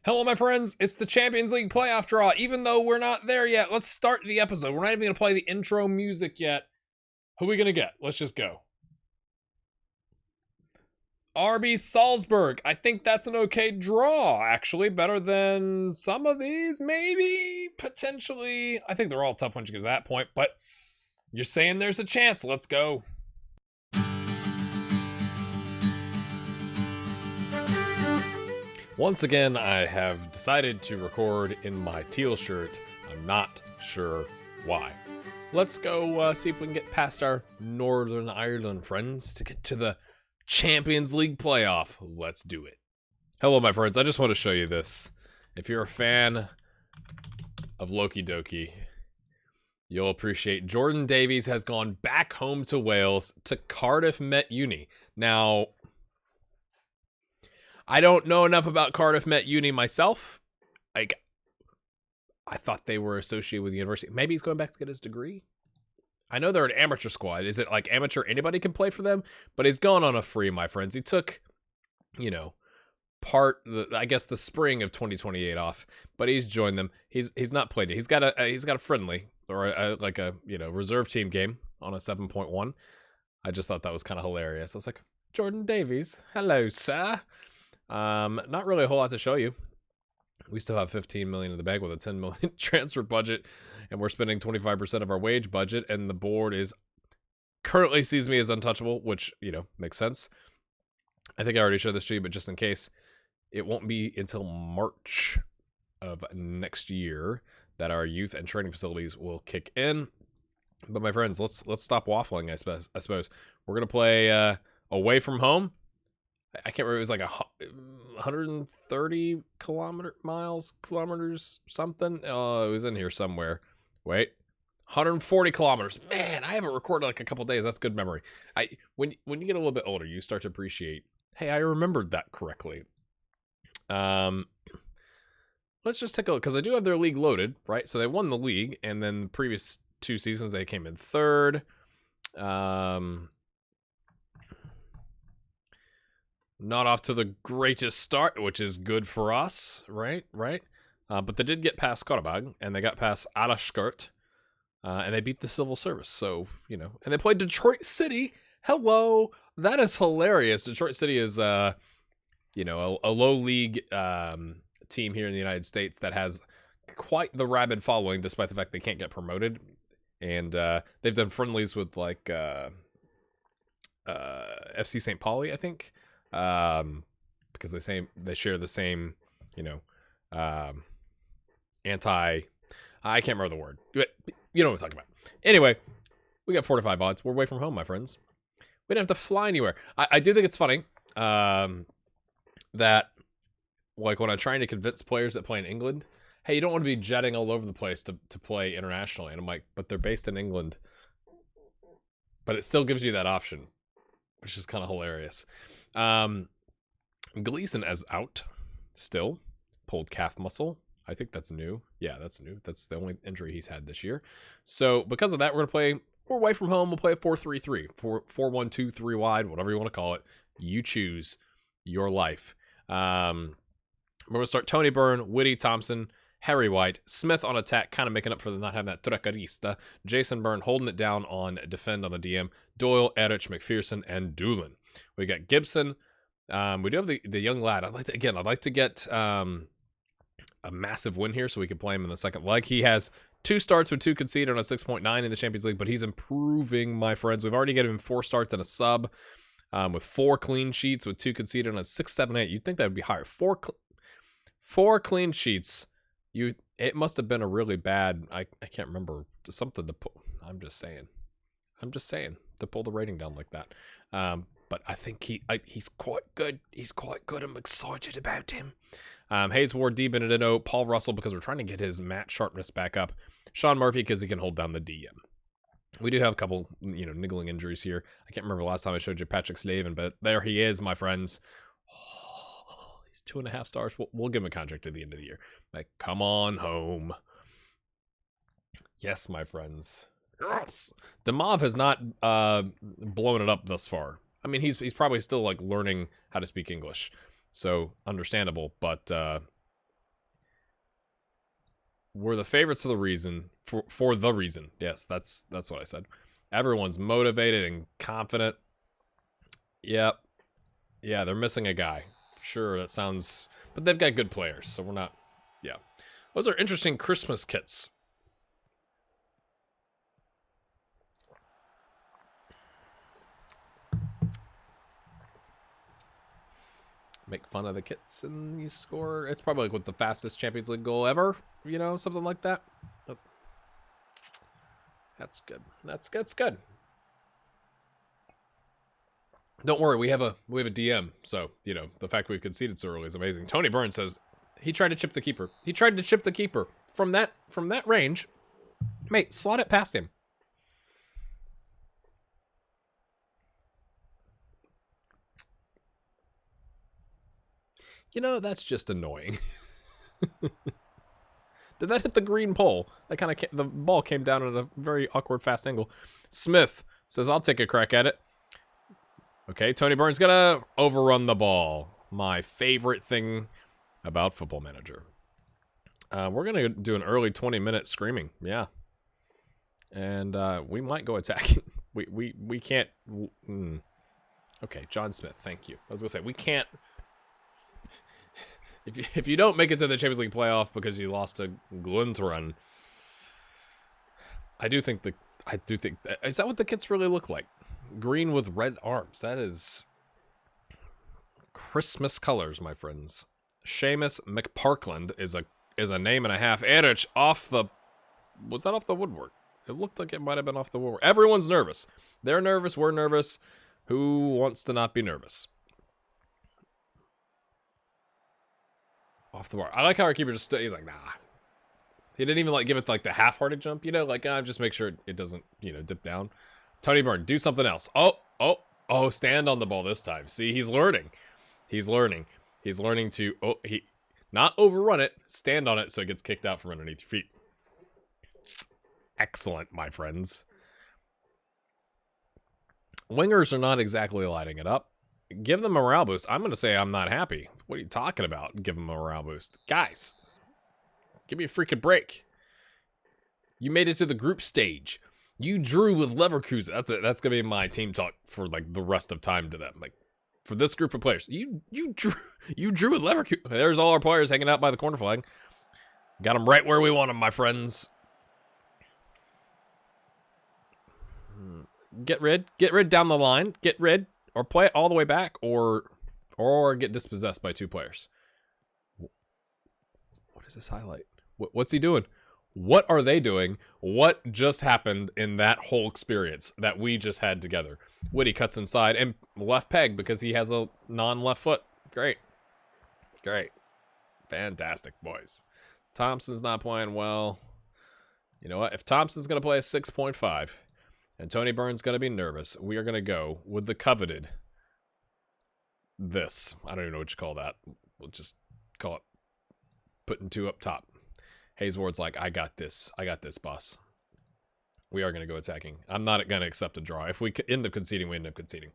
Hello, my friends. It's the Champions League playoff draw. Even though we're not there yet, let's start the episode. We're not even going to play the intro music yet. Who are we going to get? Let's just go. RB Salzburg. I think that's an okay draw, actually. Better than some of these, maybe, potentially. I think they're all tough once you get to that point, but you're saying there's a chance. Let's go. Once again, I have decided to record in my teal shirt. I'm not sure why. Let's go see if we can get past our Northern Ireland friends to get to the Champions League playoff. Let's do it. Hello, my friends. I just want to show you this. If you're a fan of Loki Doki, you'll appreciate Jordan Davies has gone back home to Wales to Cardiff Met Uni. Now, I don't know enough about Cardiff Met Uni myself. I thought they were associated with the university. Maybe he's going back to get his degree. I know they're an amateur squad. Is it like amateur? Anybody can play for them? But he's gone on a free, my friends. He took, I guess the spring of 2028 off, but he's joined them. He's not played it. He's got a friendly or a reserve team game on a 7.1. I just thought that was kind of hilarious. I was like, Jordan Davies, hello, sir. Not really a whole lot to show you. We still have 15 million in the bag with a 10 million transfer budget, and we're spending 25% of our wage budget, and the board currently sees me as untouchable, which, makes sense. I think I already showed this to you, but just in case, it won't be until March of next year that our youth and training facilities will kick in. But my friends, let's stop waffling, I suppose. We're going to play away from home. I can't remember, it was like 130 kilometers, something. Oh, it was in here somewhere. Wait, 140 kilometers. Man, I haven't recorded like a couple days. That's good memory. When you get a little bit older, you start to appreciate, hey, I remembered that correctly. Let's just take a look, because I do have their league loaded, right? So they won the league, and then the previous 2 seasons they came in third. Not off to the greatest start, which is good for us, right? But they did get past Karabag, and they got past Alashkert, and they beat the civil service. So, and they played Detroit City. Hello, that is hilarious. Detroit City is, a low league team here in the United States that has quite the rabid following, despite the fact they can't get promoted. And they've done friendlies with like FC St. Pauli, I think. Because they share the same, I can't remember the word, but you know what I'm talking about. Anyway, we got 4 to 5 odds. We're away from home, my friends. We don't have to fly anywhere. I do think it's funny, that like when I'm trying to convince players that play in England, hey, you don't want to be jetting all over the place to play internationally. And I'm like, but they're based in England, but it still gives you that option, which is kind of hilarious. Gleason is out still, pulled calf muscle. I think that's new. Yeah, that's new. That's the only injury he's had this year. So because of that, we're away from home. We'll play a 4-3-3, 4-1-2-3 wide, whatever you want to call it. You choose your life. We're going to start Tony Byrne, Whitty Thompson, Harry White, Smith on attack, kind of making up for not having that trequarista. Jason Byrne holding it down on defend on the DM. Doyle, Erich, McPherson, and Doolin. We got Gibson. We do have the young lad. I'd like to get a massive win here so we can play him in the second leg. He has 2 starts with 2 conceded on a 6.9 in the Champions League, but he's improving, my friends. We've already given him 4 starts and a sub, with 4 clean sheets with 2 conceded on a 6.78. You'd think that would be higher. 4 clean sheets. It must have been a really bad. I can't remember, something to pull. I'm just saying to pull the rating down like that. But I think he's quite good. He's quite good. I'm excited about him. Hayes Ward, D. Benedetto, Paul Russell, because we're trying to get his mat sharpness back up. Sean Murphy, because he can hold down the DM. We do have a couple, niggling injuries here. I can't remember the last time I showed you Patrick Slavin, but there he is, my friends. Oh, he's 2.5 stars. We'll give him a contract at the end of the year. Like, come on home. Yes, my friends. Yes. Demav has not blown it up thus far. I mean, he's probably still like learning how to speak English, so understandable. But we're the favorites for the reason. For the reason. Yes, that's what I said. Everyone's motivated and confident. Yep. Yeah, they're missing a guy. Sure, that sounds... But they've got good players, so we're not... Yeah. Those are interesting Christmas kits. Make fun of the kits and you score. It's probably like with the fastest Champions League goal ever. You know, something like that. That's good. That's good. Don't worry, we have a DM, so you know the fact we conceded so early is amazing. Tony Burns says he tried to chip the keeper. He tried to chip the keeper from that range. Mate, slot it past him. You know, that's just annoying. Did that hit the green pole? That kind of the ball came down at a very awkward fast angle. Smith says, "I'll take a crack at it." Okay, Tony Burns gonna overrun the ball. My favorite thing about Football Manager. We're gonna do an early 20-minute screaming. Yeah, and we might go attacking. we can't. Okay, John Smith. Thank you. I was gonna say we can't. If you don't make it to the Champions League playoff because you lost to Gluntaran, I do think is that what the kits really look like? Green with red arms. That is Christmas colors, my friends. Seamus McParkland is a name and a half. Erich was that off the woodwork? It looked like it might have been off the woodwork. Everyone's nervous. They're nervous. We're nervous. Who wants to not be nervous? Off the bar. I like how our keeper just stood. He's like, nah. He didn't even like give it like the half-hearted jump, you know, like just make sure it doesn't, you know, dip down. Tony Byrne, do something else. Oh, stand on the ball this time. See, he's learning. He's learning to he not overrun it, stand on it so it gets kicked out from underneath your feet. Excellent, my friends. Wingers are not exactly lighting it up. Give them a morale boost. I'm going to say I'm not happy. What are you talking about? Give them a morale boost. Guys, give me a freaking break. You made it to the group stage. You drew with Leverkusen. That's going to be my team talk for like the rest of time to them. Like for this group of players, you drew with Leverkusen. There's all our players hanging out by the corner flag. Got them right where we want them, my friends. Get rid down the line. Get rid. Or play it all the way back, or get dispossessed by two players. What is this highlight? What's he doing? What are they doing? What just happened in that whole experience that we just had together? Woody cuts inside and left peg because he has a non-left foot. Great. Fantastic, boys. Thompson's not playing well. You know what? If Thompson's going to play a 6.5... and Tony Burns going to be nervous, we are going to go with the coveted this. I don't even know what you call that. We'll just call it putting two up top. Hayes Ward's like, I got this, boss. We are going to go attacking. I'm not going to accept a draw. If we end up conceding, we end up conceding.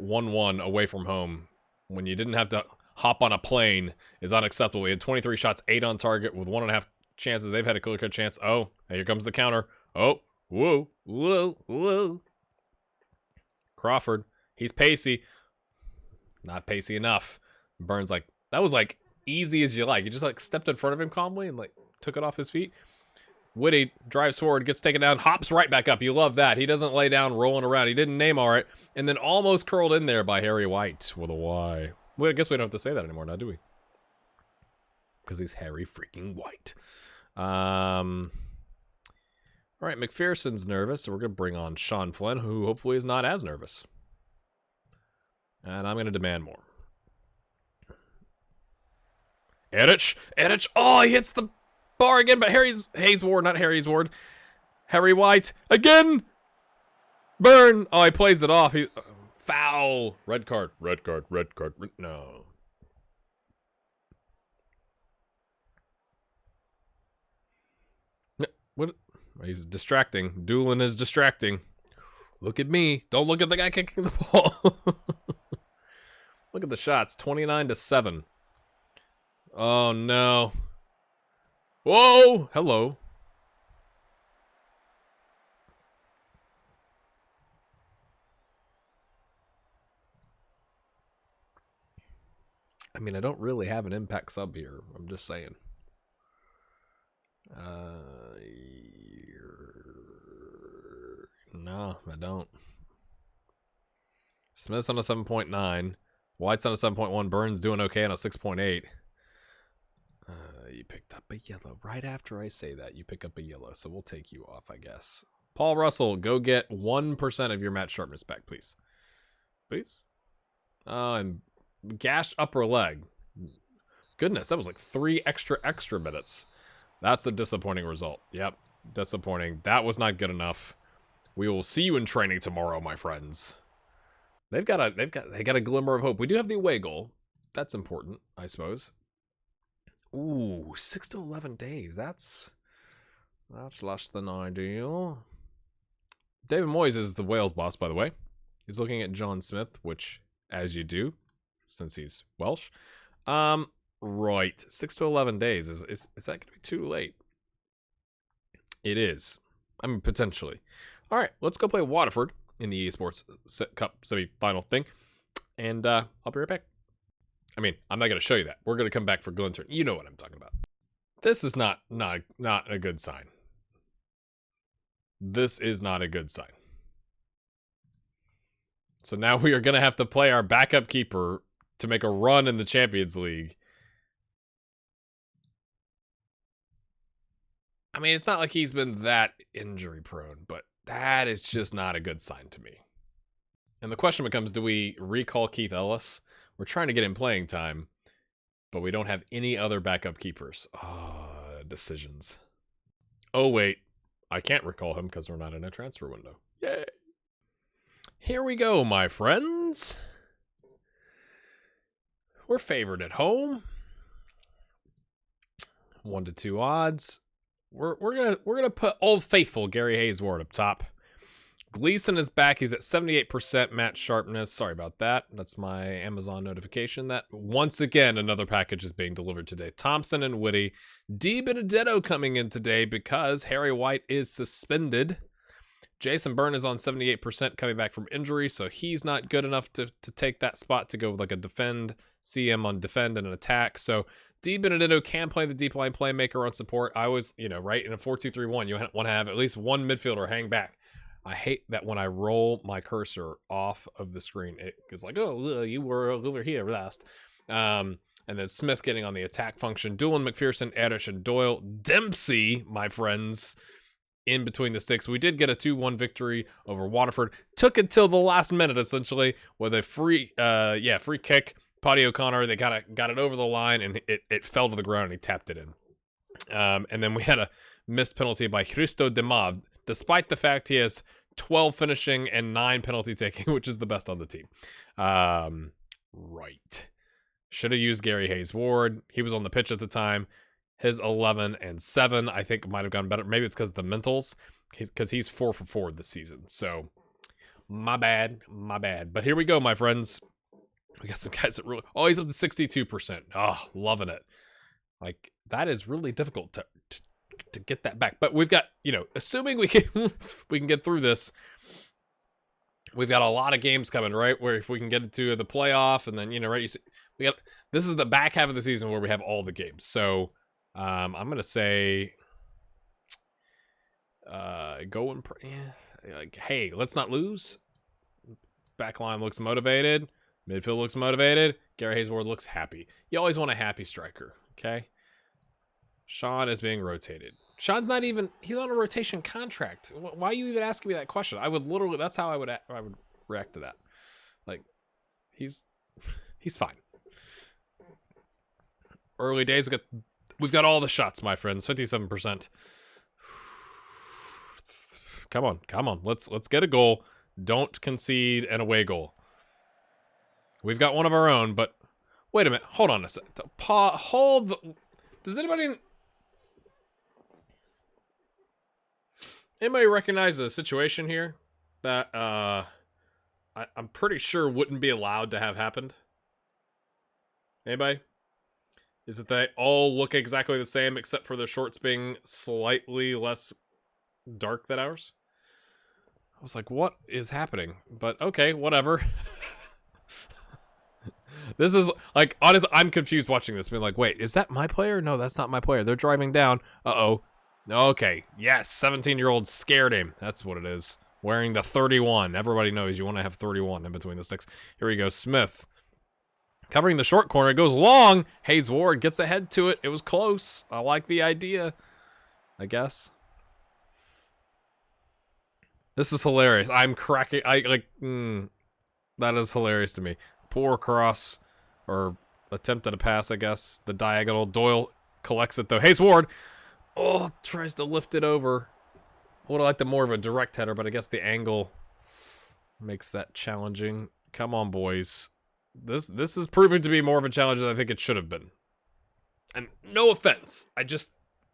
1-1 away from home when you didn't have to hop on a plane is unacceptable. We had 23 shots, 8 on target with 1.5 chances. They've had a clear-cut chance. Oh, here comes the counter. Oh. Whoa. Crawford, he's pacey. Not pacey enough. Burns like, that was like easy as you like. He just like stepped in front of him calmly and like took it off his feet. Woody drives forward, gets taken down, hops right back up. You love that. He doesn't lay down rolling around. He didn't Neymar it. And then almost curled in there by Harry White with a Y. Well, I guess we don't have to say that anymore now, do we? Because he's Harry freaking White. All right, McPherson's nervous, so we're going to bring on Sean Flynn, who hopefully is not as nervous. And I'm going to demand more. Erich. Oh, he hits the bar again, but Hayes Ward, not Harry's Ward. Harry White, again. Burn. Oh, he plays it off. Foul. Red card. No. What? He's distracting. Doolin is distracting. Look at me. Don't look at the guy kicking the ball. Look at the shots. 29-7. Oh, no. Whoa! Hello. I mean, I don't really have an impact sub here. I'm just saying. No, I don't. Smith's on a 7.9. White's on a 7.1. Burns doing okay on a 6.8. You picked up a yellow. Right after I say that, you pick up a yellow. So we'll take you off, I guess. Paul Russell, go get 1% of your match sharpness back, please. Please? And gashed upper leg. Goodness, that was like 3 extra minutes. That's a disappointing result. Yep, disappointing. That was not good enough. We will see you in training tomorrow, my friends. They got a glimmer of hope. We do have the away goal. That's important, I suppose. Ooh, 6 to 11 days. That's less than ideal. David Moyes is the Wales boss, by the way. He's looking at John Smith, which, as you do, since he's Welsh. Right. 6 to 11 days. Is that going to be too late? It is. I mean, potentially. All right, let's go play Waterford in the eSports Cup semi-final thing. And I'll be right back. I mean, I'm not going to show you that. We're going to come back for Glinturn. You know what I'm talking about. This is not a good sign. This is not a good sign. So now we are going to have to play our backup keeper to make a run in the Champions League. I mean, it's not like he's been that injury prone, but that is just not a good sign to me. And the question becomes, do we recall Keith Ellis? We're trying to get him playing time, but we don't have any other backup keepers. Decisions. Oh, wait. I can't recall him because we're not in a transfer window. Yay. Here we go, my friends. We're favored at home. 1 to 2 odds. We're gonna put Old Faithful Gary Hayes-Ward up top. Gleason is back. He's at 78% match sharpness. Sorry about that. That's my Amazon notification. That once again another package is being delivered today. Thompson and Whitty. Di Benedetto coming in today because Harry White is suspended. Jason Byrne is on 78% coming back from injury, so he's not good enough to take that spot to go with like a defend, CM on defend and an attack. So Di Benedetto can play the deep line playmaker on support. I was, right, in a 4-2-3-1, you want to have at least one midfielder hang back. I hate that when I roll my cursor off of the screen, it's like, oh, you were over here last. And then Smith getting on the attack function. Doolan, McPherson, Edish, and Doyle. Dempsey, my friends, in between the sticks. We did get a 2-1 victory over Waterford. Took it till the last minute, essentially, with a free kick. Paddy O'Connor, they got it over the line, and it fell to the ground, and he tapped it in. And then we had a missed penalty by Christo Demav, despite the fact he has 12 finishing and 9 penalty taking, which is the best on the team. Right. Should have used Gary Hayes-Ward. He was on the pitch at the time. His 11 and 7, I think, might have gone better. Maybe it's because of the mentals, because he's 4 for 4 this season. So, my bad. But here we go, my friends. We got some guys that really... Oh, he's up to 62%. Oh, loving it. Like, that is really difficult to get that back. But we've got, assuming we can get through this, we've got a lot of games coming, right? Where if we can get into the playoff, and then, right, this is the back half of the season where we have all the games. So, I'm going to say, hey, let's not lose. Backline looks motivated. Midfield looks motivated. Gary Hayes-Ward looks happy. You always want a happy striker, okay? Sean is being rotated. Sean's not even, he's on a rotation contract. Why are you even asking me that question? I would literally, that's how I would react to that. Like, he's fine. Early days, we've got all the shots, my friends. 57%. Come on. Let's get a goal. Don't concede an away goal. We've got one of our own, but wait a minute. Hold on a sec. Does anybody recognize the situation here that I'm pretty sure wouldn't be allowed to have happened? Anybody? Is it they all look exactly the same except for their shorts being slightly less dark than ours? I was like, what is happening? But okay, whatever. This is, like, honestly, I'm confused watching this. Being like, wait, is that my player? No, that's not my player. They're driving down. Uh-oh. Okay, yes, 17-year-old scared him. That's what it is. Wearing the 31. Everybody knows you want to have 31 in between the sticks. Here we go, Smith. Covering the short corner, it goes long. Hayes Ward gets ahead to it. It was close. I like the idea, I guess. This is hilarious. I'm cracking. That is hilarious to me. Poor cross, or attempt at a pass, I guess. The diagonal. Doyle collects it, though. Hayes Ward, tries to lift it over. I would have liked more of a direct header, but I guess the angle makes that challenging. Come on, boys. This is proving to be more of a challenge than I think it should have been. And no offense,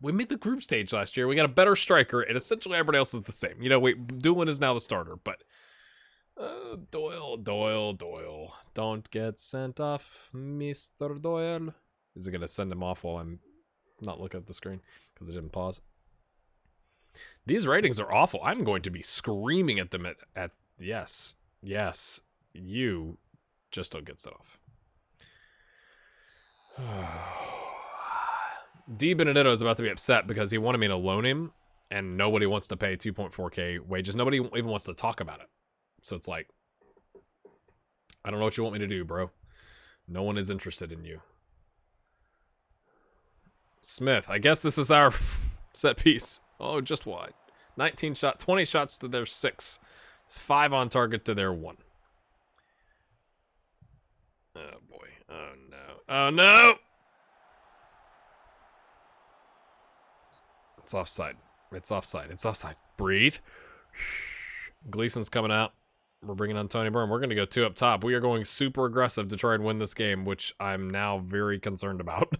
we made the group stage last year. We got a better striker, and essentially everybody else is the same. Doolin is now the starter, but Doyle. Don't get sent off, Mr. Doyle. Is it going to send him off while I'm not looking at the screen because it didn't pause? These ratings are awful. I'm going to be screaming at them at yes, you just don't get sent off. D. Benedetto is about to be upset because he wanted me to loan him, and nobody wants to pay 2.4K wages. Nobody even wants to talk about it. So it's like, I don't know what you want me to do, bro. No one is interested in you. Smith, I guess this is our set piece. Oh, just wide. 20 shots to their 6. It's 5 on target to their 1. Oh, boy. Oh, no. Oh, no! It's offside. It's offside. Breathe. Gleason's coming out. We're bringing on Tony Byrne. We're going to go 2 up top. We are going super aggressive to try and win this game, which I'm now very concerned about.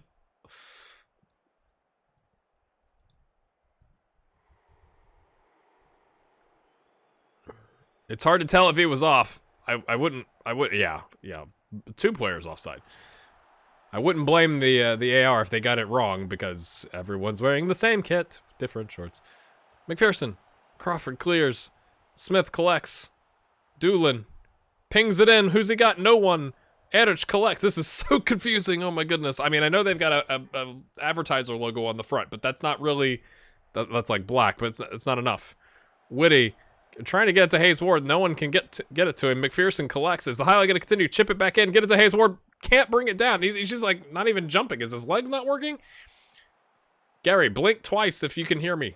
It's hard to tell if he was off. I wouldn't, yeah. 2 players offside. I wouldn't blame the AR if they got it wrong because everyone's wearing the same kit, different shorts. McPherson, Crawford clears, Smith collects, Doolin pings it in. Who's he got? No one. Erich collects. This is so confusing. Oh my goodness. I mean, I know they've got a advertiser logo on the front, but that's not really, that's like black, but it's not enough. Whitty trying to get it to Hayes Ward. No one can get it to him. McPherson collects. Is the highlight going to continue? Chip it back in. Get it to Hayes Ward. Can't bring it down. He's just like not even jumping. Is his legs not working? Gary, blink twice if you can hear me.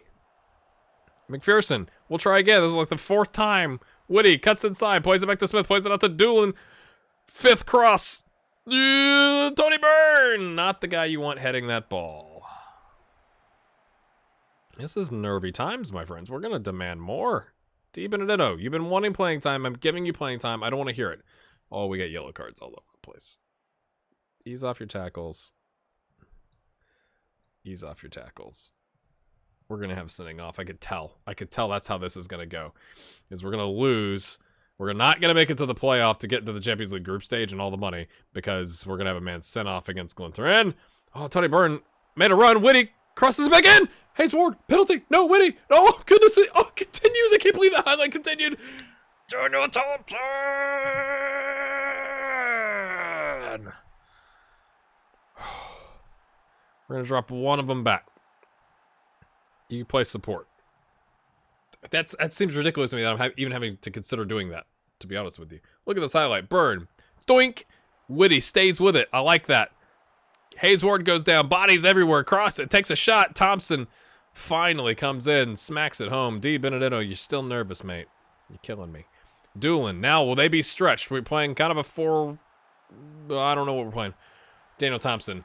McPherson, we'll try again. This is like the 4th time. Whitty cuts inside, plays it back to Smith, plays it out to Doolin. 5th cross. Tony Byrne, not the guy you want heading that ball. This is nervy times, my friends. We're going to demand more. D. Benedetto, you've been wanting playing time. I'm giving you playing time. I don't want to hear it. Oh, we got yellow cards all over the place. Ease off your tackles. Ease off your tackles. We're going to have sending off. I could tell that's how this is going to go. Is we're going to lose. We're not going to make it to the playoff to get to the Champions League group stage and all the money because we're going to have a man sent off against Glentoran. Oh, Tony Byrne made a run. Whitty crosses it back in. Hayes Ward, penalty. No, Whitty. Oh, goodness. Oh, continues. I can't believe that highlight continued. Daniel Thompson. We're going to drop one of them back. You can play support. That seems ridiculous to me that I'm even having to consider doing that, to be honest with you. Look at this highlight. Byrne. Doink. Whitty stays with it. I like that. Hayes Ward goes down. Bodies everywhere. Cross it. Takes a shot. Thompson finally comes in. Smacks it home. D. Benedetto, you're still nervous, mate. You're killing me. Doolin. Now, will they be stretched? We're playing kind of a 4... I don't know what we're playing. Daniel Thompson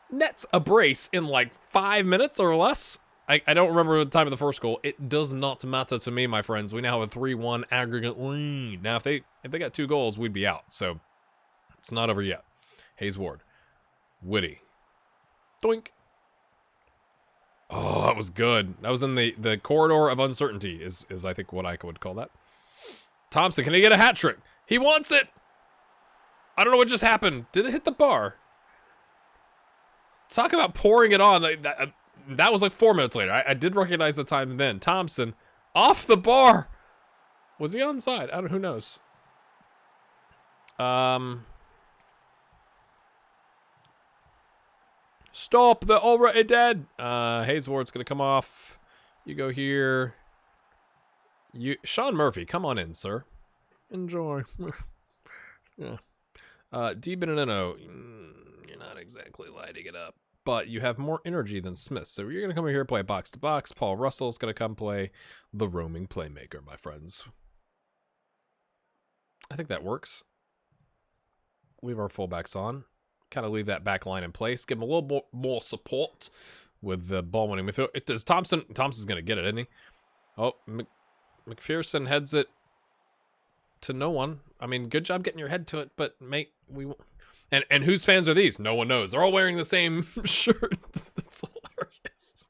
nets a brace in like 5 minutes or less. I don't remember the time of the first goal. It does not matter to me, my friends. We now have a 3-1 aggregate lead. Now, if they got 2 goals, we'd be out. So, it's not over yet. Hayes Ward. Whitty. Doink. Oh, that was good. That was in the corridor of uncertainty, is I think what I would call that. Thompson, can he get a hat trick? He wants it! I don't know what just happened. Did it hit the bar? Talk about pouring it on. That was like 4 minutes later. I did recognize the time then. Thompson off the bar. Was he onside? Who knows? Stop, they're already dead. Haysward's gonna come off. You go here. Sean Murphy, come on in, sir. Enjoy. Yeah. D. Benedetto, you're not exactly lighting it up, but you have more energy than Smith, so you're gonna come here play box to box. Paul Russell's gonna come play the roaming playmaker, my friends. I think that works. Leave our fullbacks on. Kind of leave that back line in place. Give him a little more support with the ball winning midfield. It does Thompson. Thompson's going to get it, isn't he? Oh, McPherson heads it to no one. I mean, good job getting your head to it, but mate, and whose fans are these? No one knows. They're all wearing the same shirt. That's hilarious.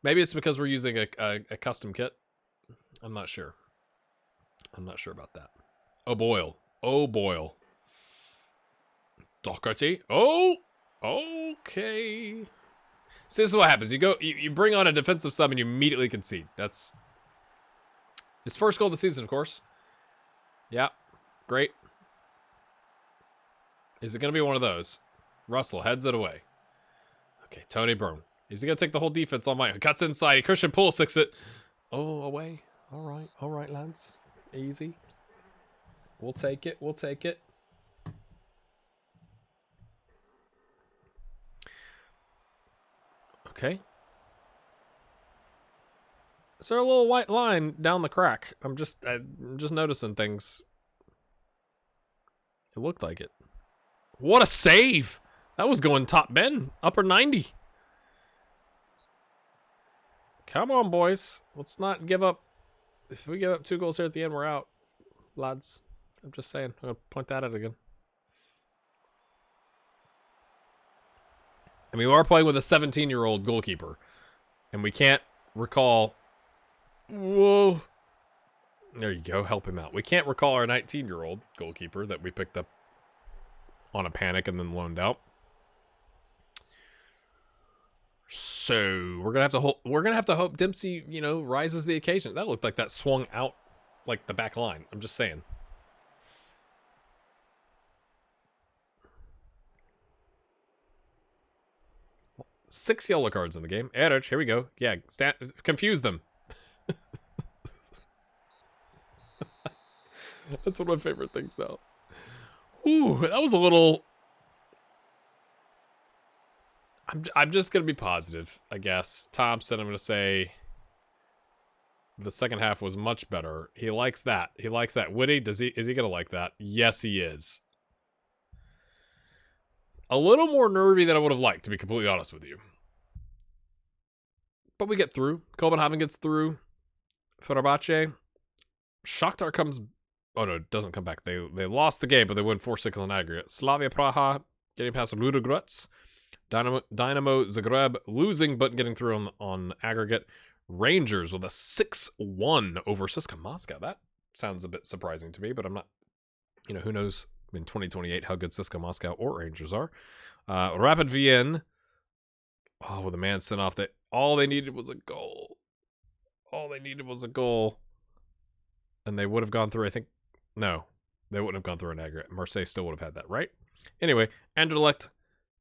Maybe it's because we're using a custom kit. I'm not sure. I'm not sure about that. Oh, Boyle. Oh, Boyle. Doherty. Oh, okay. See, this is what happens. You bring on a defensive sub and you immediately concede. That's his first goal of the season, of course. Yeah, great. Is it going to be one of those? Russell heads it away. Okay, Tony Brown. Is he going to take the whole defense on my own? Cuts inside. Christian Pulisic it. Oh, away. All right, lads. Easy. We'll take it. We'll take it. Okay. Is there a little white line down the crack? I'm just noticing things. It looked like it. What a save! That was going top bin, upper 90. Come on, boys. Let's not give up. If we give up 2 goals here at the end, we're out, lads. I'm just saying. I'm gonna point that out again. I mean, we are playing with a 17-year-old goalkeeper, and we can't recall. Whoa. There you go. Help him out. We can't recall our 19-year-old goalkeeper that we picked up on a panic and then loaned out. So we're gonna have to hope Dempsey, rises the occasion. That looked like that swung out like the back line. I'm just saying. Six yellow cards in the game. Erich, here we go. Yeah, confuse them. That's one of my favorite things now. Ooh, that was a little... I'm just going to be positive, I guess. Thompson, I'm going to say the second half was much better. He likes that. He likes that. Woody, is he going to like that? Yes, he is. A little more nervy than I would have liked, to be completely honest with you. But we get through. Copenhagen gets through. Fenerbahce. Shakhtar comes... Oh, no, it doesn't come back. They lost the game, but they win 4-6 on aggregate. Slavia Praha getting past Ludogorets. Dynamo Zagreb losing, but getting through on aggregate. Rangers with a 6-1 over CSKA Moscow. That sounds a bit surprising to me, but I'm not... who knows in 2028 how good CSKA Moscow or Rangers are. Rapid Vienna. Oh, with a man sent off. All they needed was a goal. All they needed was a goal. And they would have gone through, I think... No, they wouldn't have gone through an aggregate. Marseille still would have had that, right? Anyway, Anderlecht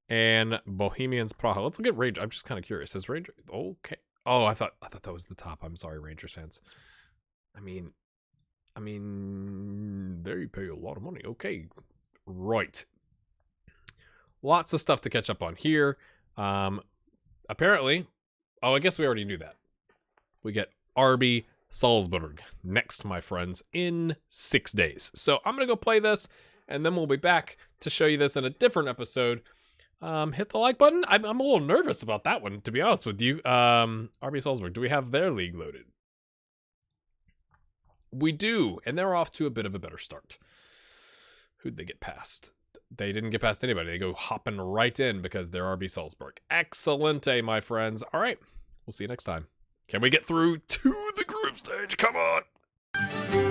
and Bohemians Praha. Let's look at Rangers. I'm just kind of curious. Is Rangers... Okay. Oh, I thought that was the top. I'm sorry, Rangers fans. I mean, they pay a lot of money. Okay. Right. Lots of stuff to catch up on here. Apparently... Oh, I guess we already knew that. We get RB Salzburg next, my friends, in 6 days. So I'm going to go play this, and then we'll be back to show you this in a different episode. Hit the like button. I'm a little nervous about that one, to be honest with you. RB Salzburg, do we have their league loaded? We do, and they're off to a bit of a better start. Who'd they get past? They didn't get past anybody. They go hopping right in because they're RB Salzburg. Excellente, my friends. All right, we'll see you next time. Can we get through to the group stage? Come on.